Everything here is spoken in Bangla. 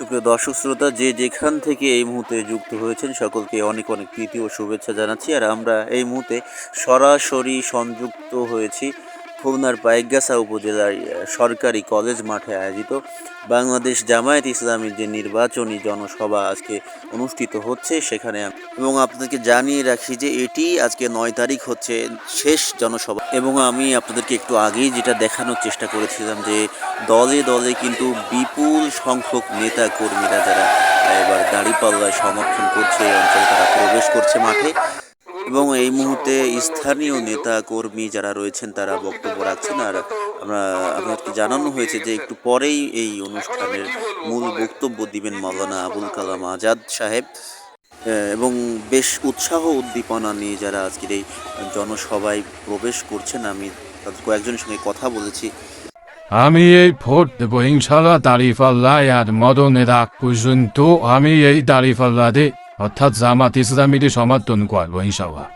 সুপ্রিয় দর্শক শ্রোতা, যে যেখান থেকে এই মুহূর্তে যুক্ত হয়েছেন সকলকে অনেক অনেক প্রীতি ও শুভেচ্ছা জানাচ্ছি। আর আমরা এই মুহূর্তে সরাসরি সংযুক্ত হয়েছি খুলনার পাইকগাছা উপজেলার সরকারি কলেজ মাঠে আয়োজিত বাংলাদেশ জামায়াত ইসলামীর যে নির্বাচনী জনসভা আজকে অনুষ্ঠিত হচ্ছে সেখানে। এবং আপনাদেরকে জানিয়ে রাখি যে এটি আজকে 9 তারিখ হচ্ছে শেষ জনসভা। এবং আমি আপনাদেরকে একটু আগেই যেটা দেখানোর চেষ্টা করেছিলাম যে দলে দলে কিন্তু বিপুল সংখ্যক নেতা কর্মীরা যারা এবার দাঁড়িপাল্লায় সমর্থন করছে এই অঞ্চলে তারা প্রবেশ করছে মাঠে। এবং এই মুহূর্তে স্থানীয় নেতা কর্মী যারা রয়েছেন তারা বক্তব্য রাখছেন। আর আমাদেরকে জানানো হয়েছে যে একটু পরেই এই অনুষ্ঠানের মূল বক্তব্য দিবেন মাওলানা আবুল কালাম আজাদ সাহেব। এবং বেশ উৎসাহ উদ্দীপনা নিয়ে যারা আজকের এই জনসভায় প্রবেশ করছেন, আমি তাদের কয়েকজনের সঙ্গে কথা বলেছি। আমি এই ভোট দেবো ইনশাল্লাহ দাঁড়িপাল্লায়, আর মদনের আগ পর্যন্ত আমি এই দাঁড়িপাল্লাতে অর্থাৎ জামাত ইসলামীকে সমর্থন করবো ইনশাল্লাহ।